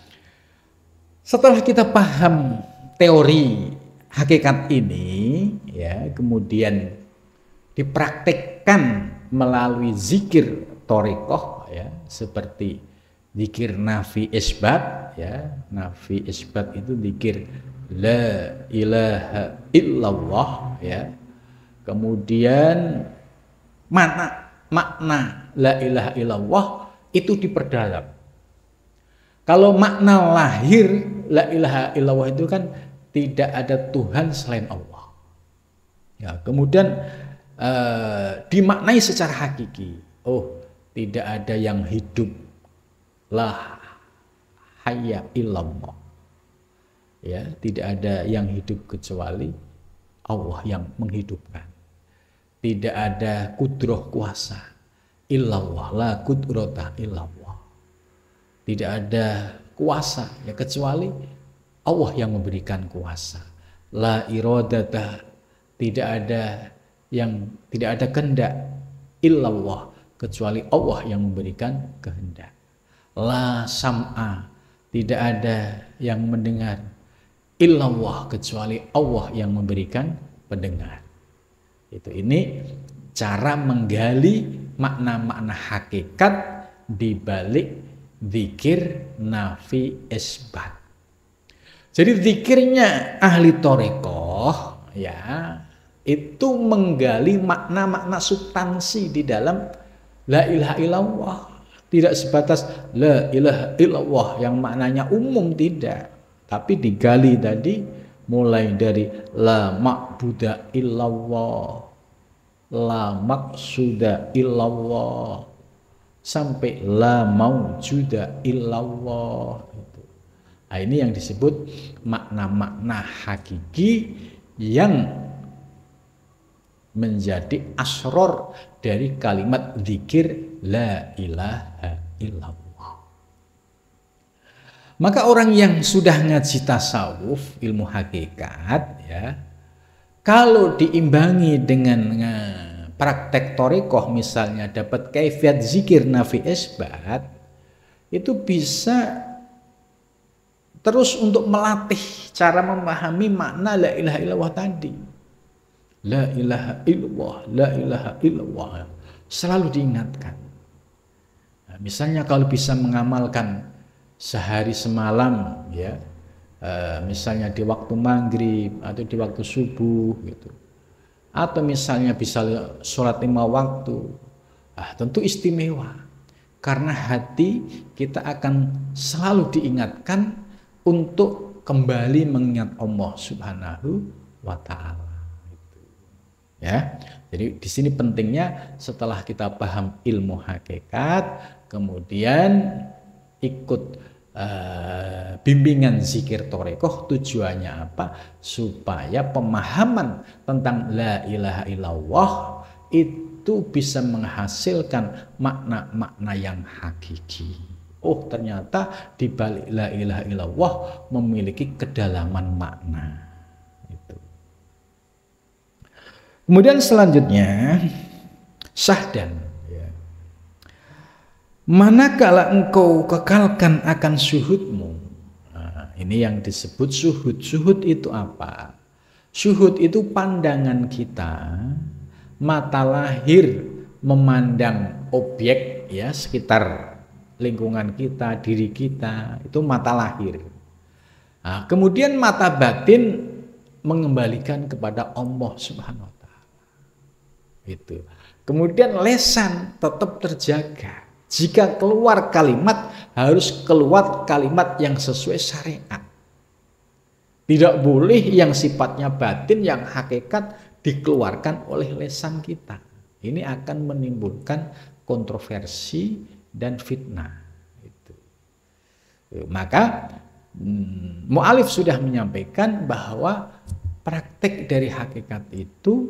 setelah kita paham teori hakikat ini, ya kemudian dipraktekkan melalui zikir thariqah, ya seperti zikir nafi isbat, ya nafi isbat itu zikir la ilaha illallah, ya. Kemudian makna la ilaha illallah itu diperdalam. Kalau makna lahir la ilaha illallah itu kan tidak ada Tuhan selain Allah. Ya, kemudian dimaknai secara hakiki. Oh, tidak ada yang hidup, la hayya illallah. Ya, tidak ada yang hidup kecuali Allah yang menghidupkan. Tidak ada kudroh kuasa illallah, la kudrota illallah. Tidak ada kuasa ya kecuali Allah yang memberikan kuasa. La iradata, tidak ada kehendak illallah kecuali Allah yang memberikan kehendak. La sam'a, tidak ada yang mendengar illallah kecuali Allah yang memberikan pendengar. Ini cara menggali makna-makna hakikat di balik zikir nafi isbat. Jadi zikirnya ahli thariqah ya itu menggali makna-makna substansi di dalam la ilaha illallah. Tidak sebatas la ilaha illallah yang maknanya umum, tidak. Tapi digali tadi mulai dari la ma'buda illallah, la maqsuda illallah, sampai la maujuda illallah. Nah, ini yang disebut makna-makna hakiki yang menjadi asror dari kalimat zikir la ilaha illallah. Maka orang yang sudah ngaji tasawuf, ilmu hakikat, ya, kalau diimbangi dengan praktek thariqah misalnya dapat kaifiat zikir nafi isbat, itu bisa terus untuk melatih cara memahami makna la ilaha illallah tadi. La ilaha illallah, la ilaha illallah. Selalu diingatkan. Nah, misalnya kalau bisa mengamalkan sehari semalam, ya, misalnya di waktu maghrib atau di waktu subuh, gitu. Atau misalnya bisa sholat 5 waktu, tentu istimewa. Karena hati kita akan selalu diingatkan untuk kembali mengingat Allah Subhanahu wa ta'ala. Ya, jadi di sini pentingnya setelah kita paham ilmu hakikat, kemudian ikut bimbingan zikir torekoh tujuannya apa? Supaya pemahaman tentang la ilaha illallah itu bisa menghasilkan makna-makna yang hakiki. Oh, ternyata di balik la ilaha illallah memiliki kedalaman makna. Itu. Kemudian selanjutnya syahdan. Manakala engkau kekalkan akan syuhudmu. Nah, ini yang disebut syuhud. Syuhud itu apa? Syuhud itu pandangan kita, mata lahir memandang objek ya sekitar lingkungan kita, diri kita, itu mata lahir. Nah, kemudian mata batin mengembalikan kepada Allah Subhanahu wa taala. Itu. Kemudian lesan tetap terjaga. Jika keluar kalimat, harus keluar kalimat yang sesuai syariat. Tidak boleh yang sifatnya batin, yang hakikat dikeluarkan oleh lisan kita. Ini akan menimbulkan kontroversi dan fitnah. Itu. Maka mu'alif sudah menyampaikan bahwa praktek dari hakikat itu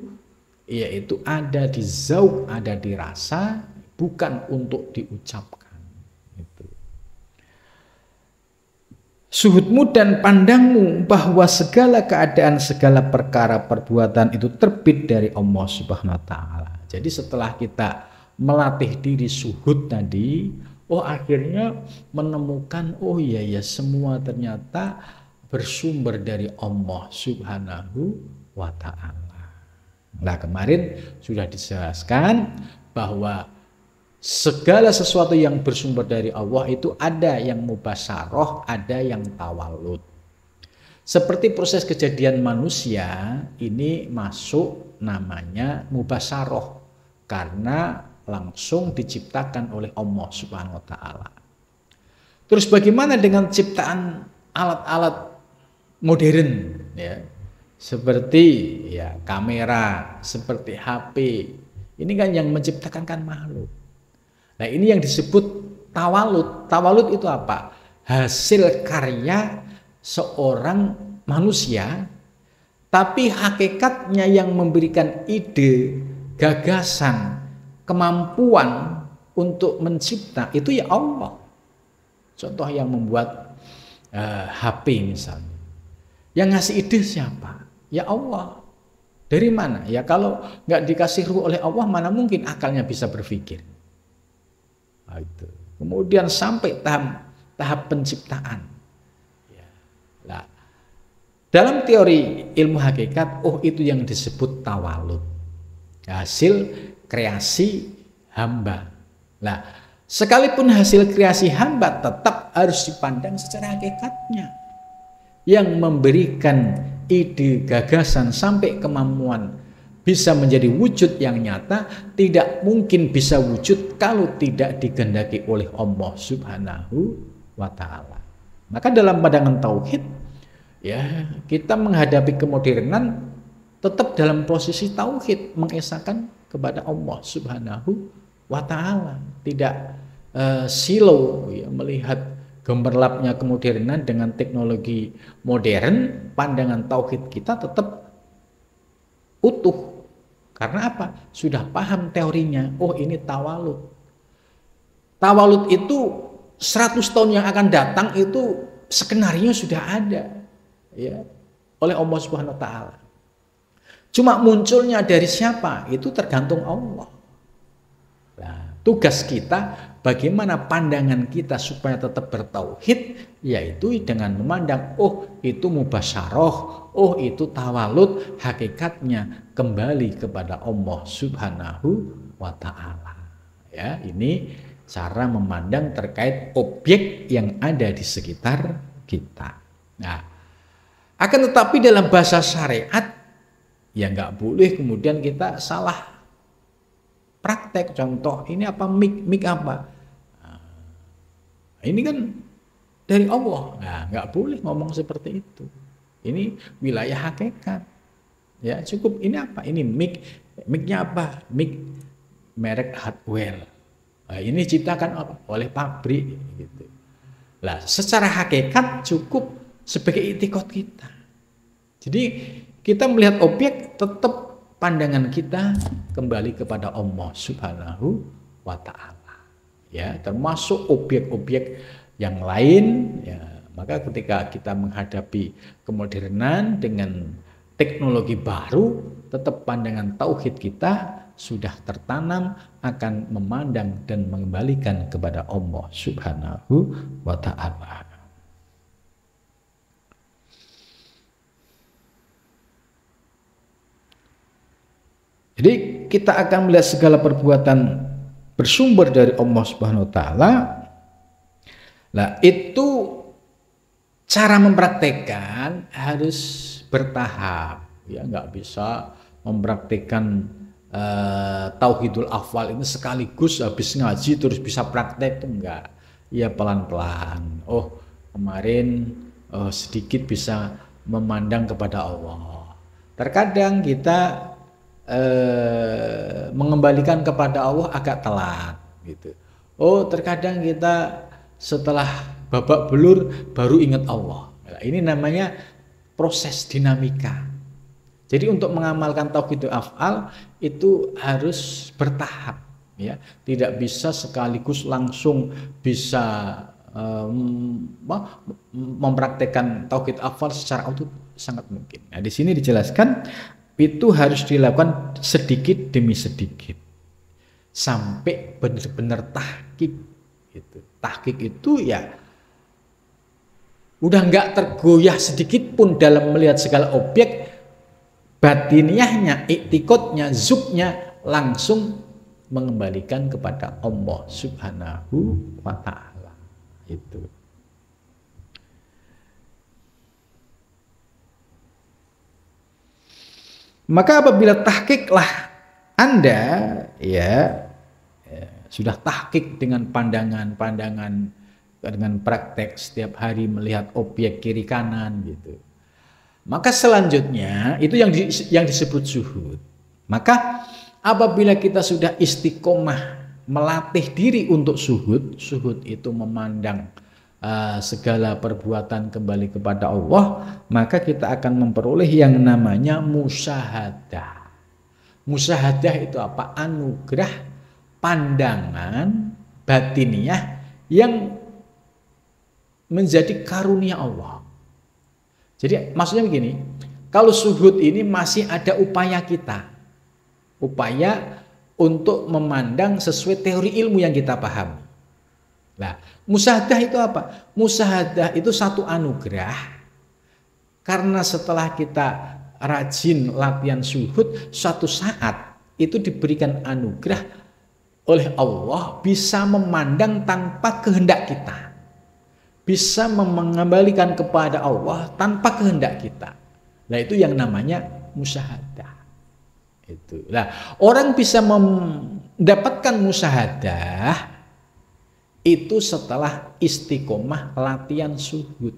yaitu ada di zauq, ada di rasa, bukan untuk diucapkan. Itu. Suhudmu dan pandangmu bahwa segala keadaan, segala perkara perbuatan itu terbit dari Allah Subhanahu wa taala. Jadi setelah kita melatih diri suhud tadi, oh akhirnya menemukan oh iya ya semua ternyata bersumber dari Allah Subhanahu wa taala. Nah, kemarin sudah dijelaskan bahwa segala sesuatu yang bersumber dari Allah itu ada yang mubasyarah, ada yang tawalud. Seperti proses kejadian manusia ini masuk namanya mubasyarah karena langsung diciptakan oleh Allah Subhanahu wa taala. Terus bagaimana dengan ciptaan alat-alat modern ya? Seperti ya kamera, seperti HP. Ini kan yang menciptakan kan makhluk. Nah, ini yang disebut tawalud. Tawalud itu apa? Hasil karya seorang manusia, tapi hakikatnya yang memberikan ide, gagasan, kemampuan untuk mencipta itu ya Allah. Contoh yang membuat HP misalnya. Yang ngasih ide siapa? Ya Allah. Dari mana? Ya kalau nggak dikasih ruh oleh Allah, mana mungkin akalnya bisa berpikir. Nah, itu. Kemudian sampai tahap penciptaan. Ya. Nah, dalam teori ilmu hakikat, oh itu yang disebut tawalud. Hasil kreasi hamba. Nah, sekalipun hasil kreasi hamba tetap harus dipandang secara hakikatnya. Yang memberikan ide, gagasan sampai kemampuan bisa menjadi wujud yang nyata, tidak mungkin bisa wujud kalau tidak dikehendaki oleh Allah Subhanahu wa taala. Maka dalam pandangan tauhid ya, kita menghadapi kemodernan tetap dalam posisi tauhid, mengesahkan kepada Allah Subhanahu wa taala, tidak silau ya, melihat gemerlapnya kemodernan dengan teknologi modern. Pandangan tauhid kita tetap utuh. Karena apa? Sudah paham teorinya. Oh, ini tawalud. Tawalud itu 100 tahun yang akan datang itu skenario sudah ada ya oleh Allah Subhanahu wa taala. Cuma munculnya dari siapa? Itu tergantung Allah. Nah, tugas kita bagaimana pandangan kita supaya tetap bertauhid, yaitu dengan memandang oh itu mubasyarah, oh itu tawalud, hakikatnya kembali kepada Allah Subhanahu wa taala. Ya, ini cara memandang terkait objek yang ada di sekitar kita. Nah, akan tetapi dalam bahasa syariat ya nggak boleh kemudian kita salah praktek. Contoh ini apa, mik apa? Nah, ini kan dari Allah. Nah, nggak boleh ngomong seperti itu. Ini wilayah hakikat. Ya cukup ini apa? Ini miknya apa? Mik merek Hardware. Nah, ini ciptakan apa? Oleh pabrik. Gitu. Lah, secara hakikat cukup sebagai i'tiqad kita. Jadi kita melihat objek tetap pandangan kita kembali kepada Allah Subhanahu wa taala. Ya, termasuk objek-objek yang lain ya. Maka ketika kita menghadapi kemodernan dengan teknologi baru, tetap pandangan tauhid kita sudah tertanam akan memandang dan mengembalikan kepada Allah Subhanahu wa taala. Jadi kita akan melihat segala perbuatan bersumber dari Allah Subhanahu wa taala. Lah itu cara mempraktekkan harus bertahap, ya nggak bisa mempraktekkan tauhidul afal ini sekaligus habis ngaji terus bisa praktek, itu enggak. Ya pelan-pelan. Oh kemarin sedikit bisa memandang kepada Allah. Terkadang kita mengembalikan kepada Allah agak telat, gitu. Oh terkadang kita setelah babak belur baru ingat Allah. Nah, ini namanya proses dinamika. Jadi untuk mengamalkan tauhidul af'al itu harus bertahap, ya. Tidak bisa sekaligus langsung bisa mempraktekkan tauhid af'al secara auto, sangat mungkin. Nah, di sini dijelaskan itu harus dilakukan sedikit demi sedikit sampai benar-benar tahqiq. Gitu. Tahqiq itu ya udah nggak tergoyah sedikit pun dalam melihat segala objek, batiniahnya, i'tiqadnya, zuknya langsung mengembalikan kepada Allah Subhanahu wa taala. Itu. Maka apabila tahqiqlah Anda ya sudah tahqiq dengan pandangan-pandangan, dengan praktek setiap hari melihat objek kiri kanan gitu. Maka selanjutnya itu yang disebut zuhud. Maka apabila kita sudah istiqomah melatih diri untuk zuhud, zuhud itu memandang segala perbuatan kembali kepada Allah, maka kita akan memperoleh yang namanya musyahadah. Musyahadah itu apa? Anugerah pandangan batiniah yang menjadi karunia Allah. Jadi maksudnya begini, kalau zuhud ini masih ada upaya kita, upaya untuk memandang sesuai teori ilmu yang kita pahami. Nah, musyahadah itu apa? Musyahadah itu satu anugerah, karena setelah kita rajin latihan zuhud, suatu saat itu diberikan anugerah oleh Allah bisa memandang tanpa kehendak kita, bisa mengembalikan kepada Allah tanpa kehendak kita. Nah itu yang namanya musyahadah. Itu. Nah orang bisa mendapatkan musyahadah itu setelah istiqomah latihan zuhud.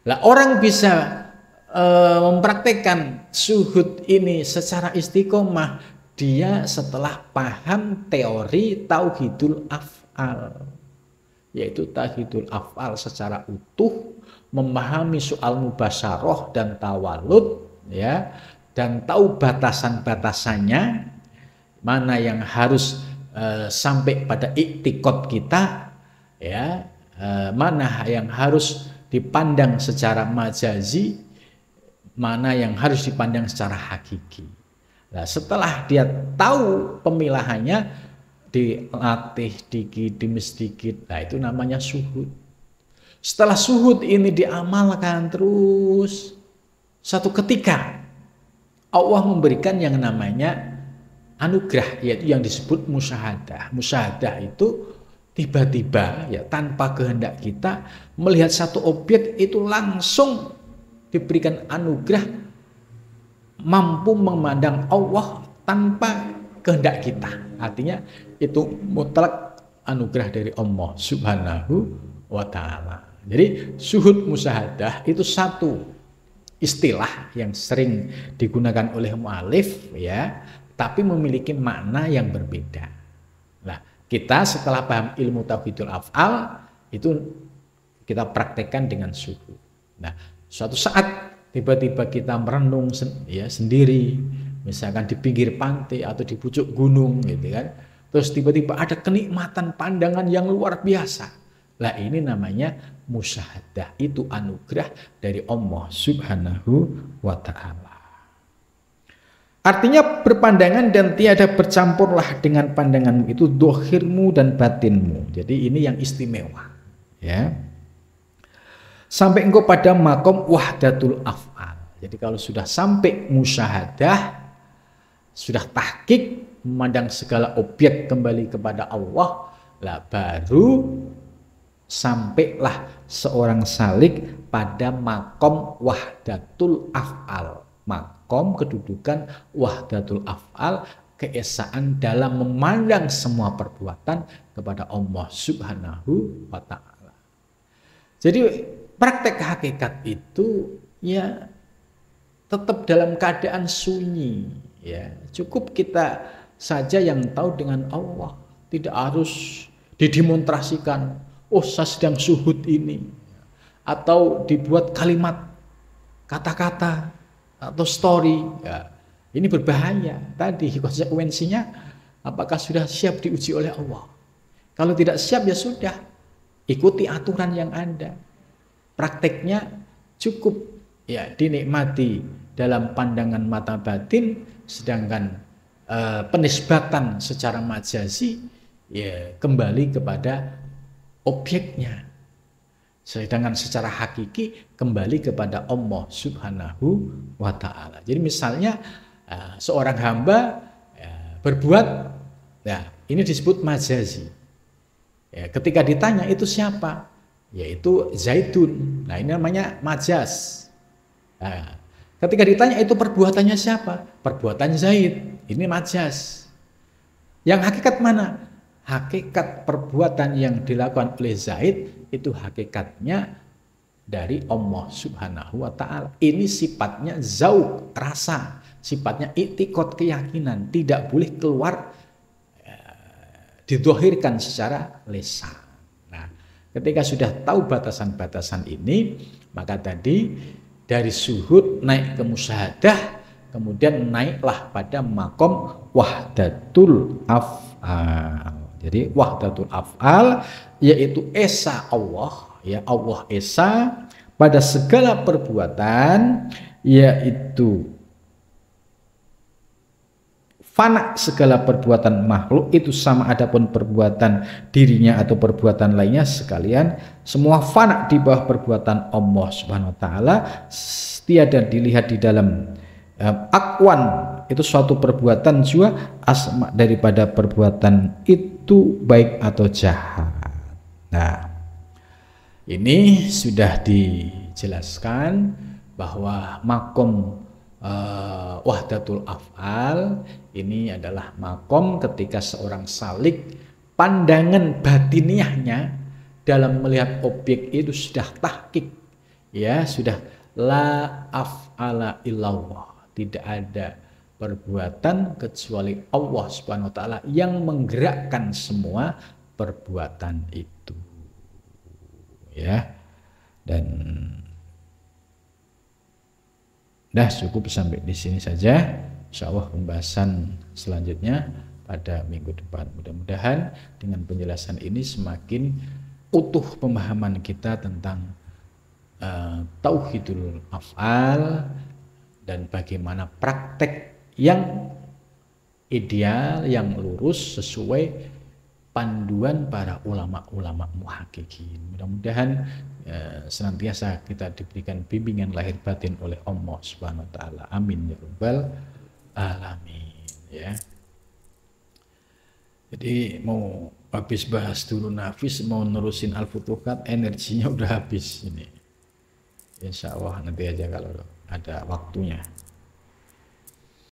Nah orang bisa mempraktekkan zuhud ini secara istiqomah dia setelah paham teori tauhidul af'al, yaitu tauhidul af'al secara utuh, memahami soal mubasyarah dan tawalud, ya, dan tahu batasan-batasannya, mana yang harus sampai pada i'tiqad kita, ya, mana yang harus dipandang secara majazi, mana yang harus dipandang secara hakiki. Nah, setelah dia tahu pemilahannya, dilatih dikit demi sedikit, nah itu namanya zuhud. Setelah zuhud ini diamalkan terus, satu ketika Allah memberikan yang namanya anugerah, yaitu yang disebut musyahadah. Musyahadah itu tiba-tiba ya tanpa kehendak kita melihat satu objek itu langsung diberikan anugerah mampu memandang Allah tanpa kehendak kita. Artinya itu mutlak anugerah dari Allah Subhanahu wa taala. Jadi zuhud musyahadah itu satu istilah yang sering digunakan oleh mu'alif, ya, tapi memiliki makna yang berbeda. Nah, kita setelah paham ilmu tauhidul af'al itu kita praktekkan dengan suhud. Nah, suatu saat tiba-tiba kita merenung sendiri, misalkan di pinggir pantai atau di pucuk gunung gitu kan. Terus tiba-tiba ada kenikmatan pandangan yang luar biasa. Lah ini namanya musyahadah, itu anugerah dari Allah Subhanahu wa ta'ala. Artinya berpandangan dan tiada bercampurlah dengan pandanganmu, itu dohirmu dan batinmu. Jadi ini yang istimewa. Ya. Sampai engkau pada makom wahdatul af'al. Jadi kalau sudah sampai musyahadah, sudah tahqiq, memandang segala objek kembali kepada Allah, lah baru sampailah seorang salik pada makom wahdatul af'al. Makom kedudukan wahdatul af'al, keesaan dalam memandang semua perbuatan kepada Allah Subhanahu wa ta'ala. Jadi praktek hakikat itu ya tetap dalam keadaan sunyi, ya. Cukup kita saja yang tahu dengan Allah, tidak harus didemonstrasikan, oh saya sedang suhud ini, atau dibuat kalimat, kata-kata atau story. Ya, ini berbahaya. Tadi konsekuensinya, apakah sudah siap diuji oleh Allah? Kalau tidak siap ya sudah, ikuti aturan yang ada. Prakteknya cukup ya dinikmati dalam pandangan mata batin, sedangkan penisbatan secara majazi ya kembali kepada objeknya. Sedangkan secara hakiki kembali kepada Allah Subhanahu wa ta'ala. Jadi misalnya seorang hamba berbuat, ya ini disebut majazi. Ya, ketika ditanya itu siapa? Yaitu Zaidun. Nah ini namanya majaz. Nah, ketika ditanya itu perbuatannya siapa? Perbuatan Zaid. Ini majaz. Yang hakikat mana? Hakikat perbuatan yang dilakukan oleh Zaid itu hakikatnya dari Allah Subhanahu wa ta'ala. Ini sifatnya zauq, rasa, sifatnya i'tiqad, keyakinan, tidak boleh keluar didohirkan secara lisan. Nah, ketika sudah tahu batasan-batasan ini, maka tadi dari suhud naik ke musyahadah, kemudian naiklah pada makom wahdatul af'al. Jadi wahdatul af'al yaitu esa Allah, ya Allah esa pada segala perbuatan, yaitu fana segala perbuatan makhluk itu sama adapun perbuatan dirinya atau perbuatan lainnya sekalian semua fana di bawah perbuatan Allah Subhanahu wa ta'ala, tiada dilihat di dalam akwan itu suatu perbuatan juga asma daripada perbuatan itu baik atau jahat. Nah, ini sudah dijelaskan bahwa makom wahdatul af'al ini adalah makom ketika seorang salik pandangan batiniahnya dalam melihat objek itu sudah tahqiq, ya sudah la af'ala illallah, tidak ada perbuatan kecuali Allah Subhanahu wa ta'ala yang menggerakkan semua perbuatan itu, ya. Dan dah cukup sampai di sini saja. Insyaallah pembahasan selanjutnya pada minggu depan. Mudah-mudahan dengan penjelasan ini semakin utuh pemahaman kita tentang tauhidul af'al dan bagaimana praktek yang ideal, yang lurus sesuai panduan para ulama-ulama muhaqqiqin. Mudah-mudahan senantiasa kita diberikan bimbingan lahir batin oleh Allah Subhanahu wa ta'ala. Amin ya rabbal alamin, ya. Jadi mau habis bahas turun nafis, mau nerusin Al-Futuhat, energinya udah habis ini. Insya Allah nanti aja kalau ada waktunya.